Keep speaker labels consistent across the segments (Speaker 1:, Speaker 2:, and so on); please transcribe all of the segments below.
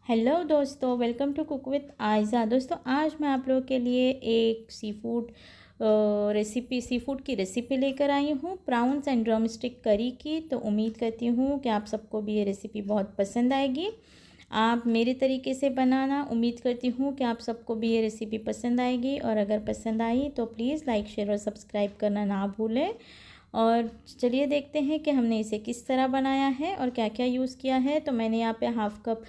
Speaker 1: Hello दोस्तों, welcome to cook with Ayza. दोस्तों, आज मैं आप लोगों के लिए एक सी फूड की रेसिपी लेकर आई हूँ, प्राउंस एंड ड्रम स्टिक करी की। तो उम्मीद करती हूँ कि आप सबको भी ये रेसिपी बहुत पसंद आएगी। आप मेरे तरीके से बनाना, उम्मीद करती हूँ कि आप सबको भी ये रेसिपी पसंद आएगी। और अगर पसंद आई तो प्लीज़ लाइक, शेयर और सब्सक्राइब करना ना भूलें। और चलिए देखते हैं कि हमने इसे किस तरह बनाया है और क्या क्या यूज़ किया है। तो मैंने यहाँ पे हाफ़ कप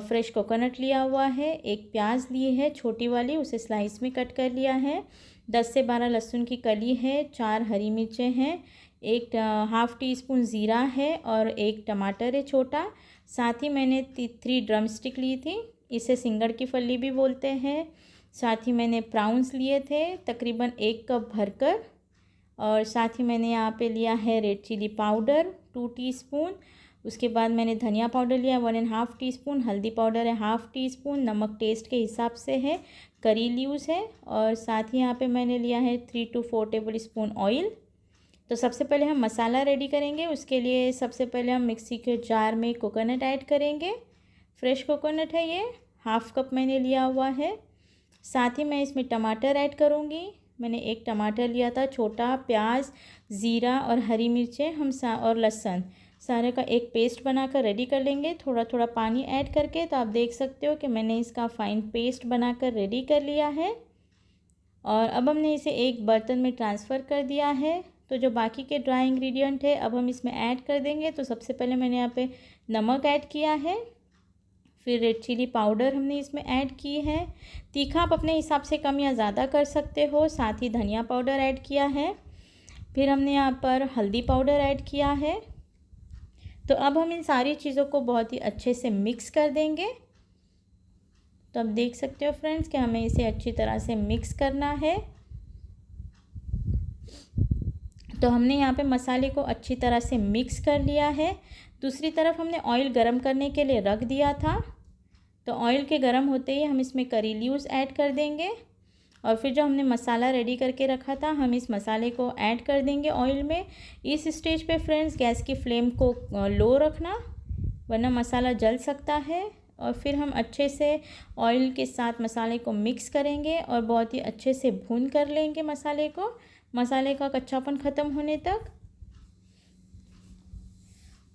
Speaker 1: फ्रेश कोकोनट लिया हुआ है, एक प्याज ली है छोटी वाली, उसे स्लाइस में कट कर लिया है, 10 से 12 लहसुन की कली है, 4 हरी मिर्चें हैं, एक हाफ़ टी स्पून ज़ीरा है और एक टमाटर है छोटा। साथ ही मैंने 3 ड्रम स्टिक ली थी, इसे सिंगड़ की फली भी बोलते हैं। साथ ही मैंने प्राउंस लिए थे तकरीबन 1 कप भरकर। और साथ ही मैंने यहाँ पे लिया है रेड चिली पाउडर 2 टीस्पून। उसके बाद मैंने धनिया पाउडर लिया 1.5 टीस्पून, हल्दी पाउडर है हाफ़ टी स्पून, नमक टेस्ट के हिसाब से है, करी लीव्स है। और साथ ही यहाँ पे मैंने लिया है 3 to 4 टेबल स्पून ऑयल। तो सबसे पहले हम मसाला रेडी करेंगे। उसके लिए सबसे पहले हम मिक्सी के जार में कोकोनट ऐड करेंगे। फ्रेश कोकोनट है ये, हाफ़ कप मैंने लिया हुआ है। साथ ही मैं इसमें टमाटर ऐड करूँगी। मैंने एक टमाटर लिया था छोटा, प्याज, ज़ीरा और हरी मिर्चें और लहसुन सारे का एक पेस्ट बनाकर रेडी कर लेंगे, थोड़ा थोड़ा पानी ऐड करके। तो आप देख सकते हो कि मैंने इसका फ़ाइन पेस्ट बनाकर रेडी कर लिया है। और अब हमने इसे एक बर्तन में ट्रांसफ़र कर दिया है। तो जो बाकी के ड्राई इंग्रेडिएंट है अब हम इसमें ऐड कर देंगे। तो सबसे पहले मैंने यहाँ पे नमक ऐड किया है, फिर रेड चिली पाउडर हमने इसमें ऐड की है। तीखा आप अपने हिसाब से कम या ज़्यादा कर सकते हो। साथ ही धनिया पाउडर ऐड किया है, फिर हमने यहाँ पर हल्दी पाउडर ऐड किया है। तो अब हम इन सारी चीज़ों को बहुत ही अच्छे से मिक्स कर देंगे। तो अब देख सकते हो फ्रेंड्स कि हमें इसे अच्छी तरह से मिक्स करना है। तो हमने यहाँ पे मसाले को अच्छी तरह से मिक्स कर लिया है। दूसरी तरफ हमने ऑयल गरम करने के लिए रख दिया था। तो ऑयल के गरम होते ही हम इसमें करी लीव्स ऐड कर देंगे। और फिर जो हमने मसाला रेडी करके रखा था हम इस मसाले को ऐड कर देंगे ऑयल में। इस स्टेज पे फ्रेंड्स गैस की फ्लेम को लो रखना, वरना मसाला जल सकता है। और फिर हम अच्छे से ऑयल के साथ मसाले को मिक्स करेंगे और बहुत ही अच्छे से भून कर लेंगे मसाले को, मसाले का कच्चापन ख़त्म होने तक।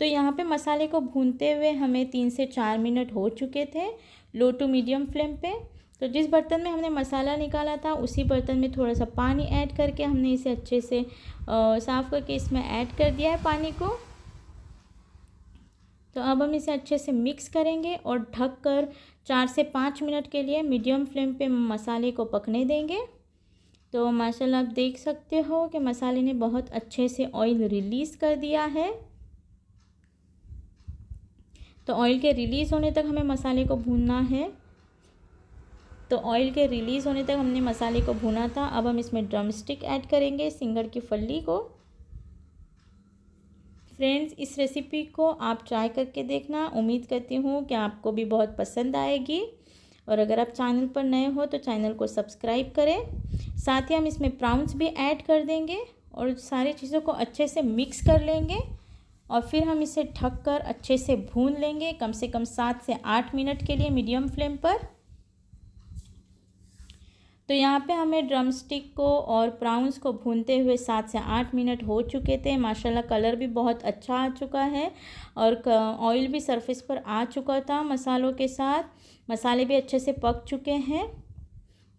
Speaker 1: तो यहाँ पे मसाले को भूनते हुए हमें 3 से 4 मिनट हो चुके थे, लो टू मीडियम फ्लेम पे। तो जिस बर्तन में हमने मसाला निकाला था उसी बर्तन में थोड़ा सा पानी ऐड करके हमने इसे अच्छे से साफ़ करके इसमें ऐड कर दिया है पानी को। तो अब हम इसे अच्छे से मिक्स करेंगे और ढककर 4 से 5 मिनट के लिए मीडियम फ्लेम पे मसाले को पकने देंगे। तो माशाल्लाह आप देख सकते हो कि मसाले ने बहुत अच्छे से ऑयल रिलीज़ कर दिया है। तो ऑयल के रिलीज़ होने तक हमें मसाले को भूनना है। तो ऑयल के रिलीज़ होने तक हमने मसाले को भूना था। अब हम इसमें ड्रम स्टिक ऐड करेंगे, सिंगड़ की फली को। फ्रेंड्स, इस रेसिपी को आप ट्राई करके देखना, उम्मीद करती हूँ कि आपको भी बहुत पसंद आएगी। और अगर आप चैनल पर नए हो तो चैनल को सब्सक्राइब करें। साथ ही हम इसमें प्राउंस भी ऐड कर देंगे और सारी चीज़ों को अच्छे से मिक्स कर लेंगे। और फिर हम इसे ढककर अच्छे से भून लेंगे कम से कम 7 से 8 मिनट के लिए मीडियम फ्लेम पर। तो यहाँ पे हमें ड्रम स्टिक को और प्राउंस को भूनते हुए 7 से 8 मिनट हो चुके थे। माशाल्लाह कलर भी बहुत अच्छा आ चुका है और ऑयल भी सरफेस पर आ चुका था मसालों के साथ। मसाले भी अच्छे से पक चुके हैं।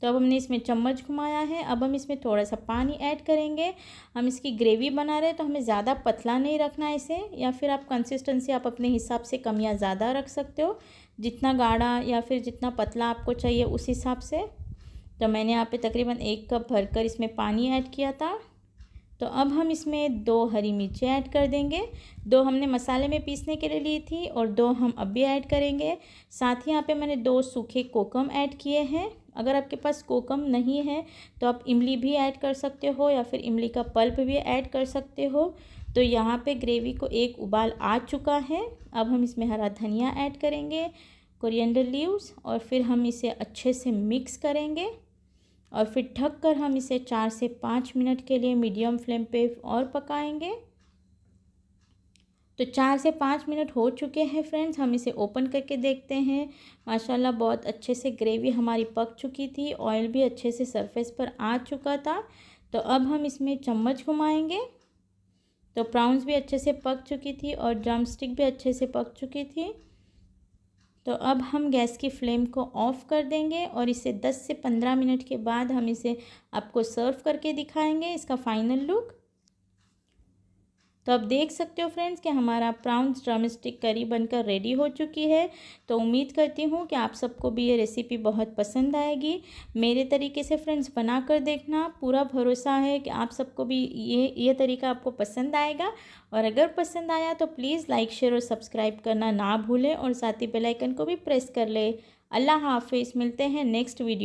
Speaker 1: तो अब हमने इसमें चम्मच घुमाया है। अब हम इसमें थोड़ा सा पानी ऐड करेंगे। हम इसकी ग्रेवी बना रहे हैं तो हमें ज़्यादा पतला नहीं रखना है इसे, या फिर आप कंसिस्टेंसी आप अपने हिसाब से कम या ज़्यादा रख सकते हो, जितना गाढ़ा या फिर जितना पतला आपको चाहिए उस हिसाब से। तो मैंने यहाँ पे तकरीबन 1 कप भरकर इसमें पानी ऐड किया था। तो अब हम इसमें 2 हरी मिर्चें ऐड कर देंगे। 2 हमने मसाले में पीसने के लिए ली थी और 2 हम अब भी ऐड करेंगे। साथ ही यहाँ पे मैंने 2 सूखे कोकम ऐड किए हैं। अगर आपके पास कोकम नहीं है तो आप इमली भी ऐड कर सकते हो या फिर इमली का पल्प भी ऐड कर सकते हो। तो यहाँ पे ग्रेवी को एक उबाल आ चुका है। अब हम इसमें हरा धनिया ऐड करेंगे, कोरिएंडर लीव्स, और फिर हम इसे अच्छे से मिक्स करेंगे और फिर ढककर हम इसे 4 से 5 मिनट के लिए मीडियम फ्लेम पे और पकाएंगे। तो 4 से 5 मिनट हो चुके हैं फ्रेंड्स, हम इसे ओपन करके देखते हैं। माशाल्लाह बहुत अच्छे से ग्रेवी हमारी पक चुकी थी, ऑयल भी अच्छे से सरफेस पर आ चुका था। तो अब हम इसमें चम्मच घुमाएंगे। तो प्राउंस भी अच्छे से पक चुकी थी और ड्रम स्टिक भी अच्छे से पक चुकी थी। तो अब हम गैस की फ्लेम को ऑफ़ कर देंगे और इसे 10 से 15 मिनट के बाद हम इसे आपको सर्व करके दिखाएंगे, इसका फाइनल लुक। तो आप देख सकते हो फ्रेंड्स कि हमारा प्राउंस ड्रम स्टिक करी बनकर रेडी हो चुकी है। तो उम्मीद करती हूँ कि आप सबको भी ये रेसिपी बहुत पसंद आएगी। मेरे तरीके से फ्रेंड्स बना कर देखना, पूरा भरोसा है कि आप सबको भी ये तरीका आपको पसंद आएगा। और अगर पसंद आया तो प्लीज़ लाइक शेयर और सब्सक्राइब करना ना भूलें और साथ ही बेल आइकन को भी प्रेस कर ले। अल्लाह हाफिज़, मिलते हैं नेक्स्ट वीडियो।